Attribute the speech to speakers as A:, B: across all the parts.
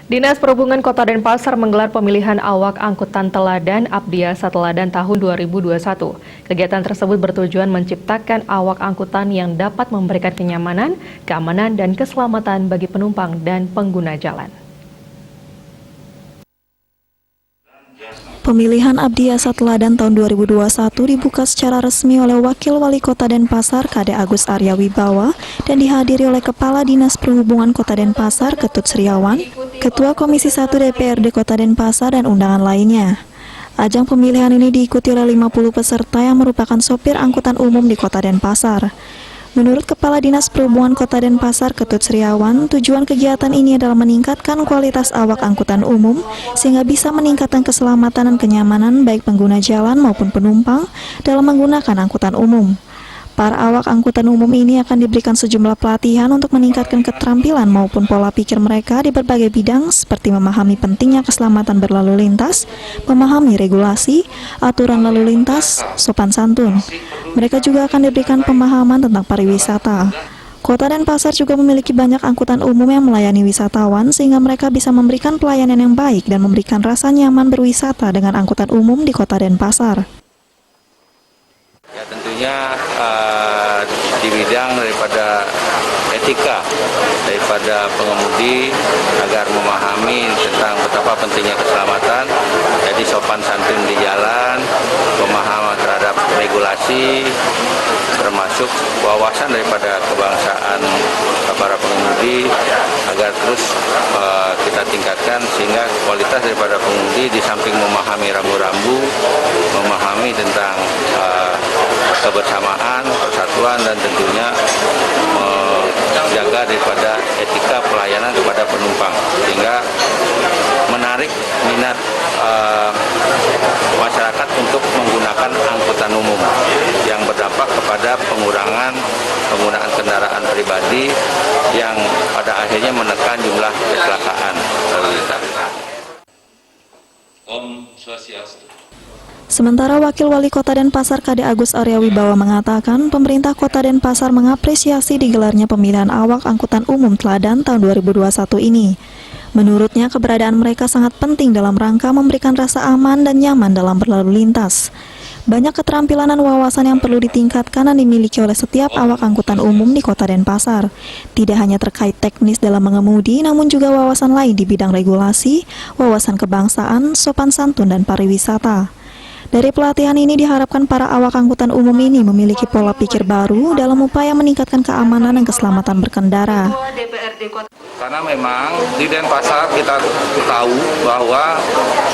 A: Dinas Perhubungan Kota Denpasar menggelar pemilihan awak angkutan teladan Abdiasa Teladan tahun 2021. Kegiatan tersebut bertujuan menciptakan awak angkutan yang dapat memberikan kenyamanan, keamanan, dan keselamatan bagi penumpang dan pengguna jalan.
B: Pemilihan Abdiasa Teladan tahun 2021 dibuka secara resmi oleh Wakil Wali Kota Denpasar, Kade Agus Arya Wibawa, dan dihadiri oleh Kepala Dinas Perhubungan Kota Denpasar, Ketut Sriawan, Ketua Komisi 1 DPRD Kota Denpasar, dan undangan lainnya. Ajang pemilihan ini diikuti oleh 50 peserta yang merupakan sopir angkutan umum di Kota Denpasar. Menurut Kepala Dinas Perhubungan Kota Denpasar, Ketut Sriawan, tujuan kegiatan ini adalah meningkatkan kualitas awak angkutan umum sehingga bisa meningkatkan keselamatan dan kenyamanan baik pengguna jalan maupun penumpang dalam menggunakan angkutan umum. Para awak angkutan umum ini akan diberikan sejumlah pelatihan untuk meningkatkan keterampilan maupun pola pikir mereka di berbagai bidang seperti memahami pentingnya keselamatan berlalu lintas, memahami regulasi, aturan lalu lintas, sopan santun. Mereka juga akan diberikan pemahaman tentang pariwisata. Kota Denpasar juga memiliki banyak angkutan umum yang melayani wisatawan sehingga mereka bisa memberikan pelayanan yang baik dan memberikan rasa nyaman berwisata dengan angkutan umum di Kota Denpasar.
C: Ya, tentunya di bidang daripada etika daripada pengemudi agar memahami tentang betapa pentingnya keselamatan, jadi sopan santun di jalan, pemahaman terhadap regulasi, termasuk wawasan daripada kebangsaan para pengemudi agar terus kita tingkatkan sehingga kualitas daripada pengemudi di samping memahami rambu-rambu, memahami tentang kebersamaan, persatuan, dan tentunya menjaga daripada etika pelayanan kepada penumpang sehingga menarik minat masyarakat untuk menggunakan angkutan umum yang berdampak kepada pengurangan penggunaan kendaraan pribadi yang pada akhirnya menekan jumlah kecelakaan lalu lintas.
D: Om Swastiastu.
B: Sementara Wakil Wali Kota Denpasar, Kade Agus Arya Wibawa, mengatakan pemerintah Kota Denpasar mengapresiasi digelarnya pemilihan awak angkutan umum teladan tahun 2021 ini. Menurutnya, keberadaan mereka sangat penting dalam rangka memberikan rasa aman dan nyaman dalam berlalu lintas. Banyak keterampilan dan wawasan yang perlu ditingkatkan dan dimiliki oleh setiap awak angkutan umum di Kota Denpasar. Tidak hanya terkait teknis dalam mengemudi, namun juga wawasan lain di bidang regulasi, wawasan kebangsaan, sopan santun, dan pariwisata. Dari pelatihan ini diharapkan para awak angkutan umum ini memiliki pola pikir baru dalam upaya meningkatkan keamanan dan keselamatan berkendara.
C: Karena memang di Denpasar kita tahu bahwa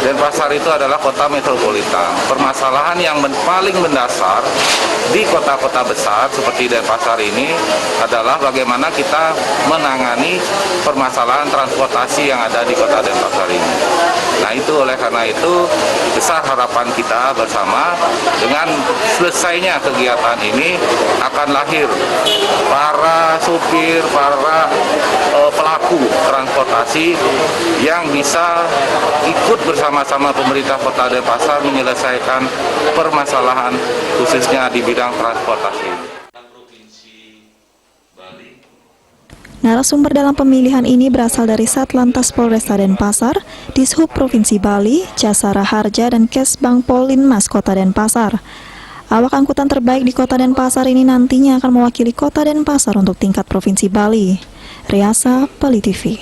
C: Denpasar itu adalah kota metropolitan. Permasalahan yang paling mendasar di kota-kota besar seperti Denpasar ini adalah bagaimana kita menangani permasalahan transportasi yang ada di kota Denpasar ini. Nah, itu oleh karena itu besar harapan kita bersama dengan selesainya kegiatan ini akan lahir para supir, para pelaku transportasi yang bisa ikut bersama-sama pemerintah Kota Denpasar menyelesaikan permasalahan khususnya di bidang transportasi.
B: Narasumber dalam pemilihan ini berasal dari Satlantas Polresta Denpasar, Dishub Provinsi Bali, Jasara Harja, dan Kesbang Polinmas Kota Denpasar. Awak angkutan terbaik di Kota Denpasar ini nantinya akan mewakili Kota Denpasar untuk tingkat Provinsi Bali. Riasa, Pali TV.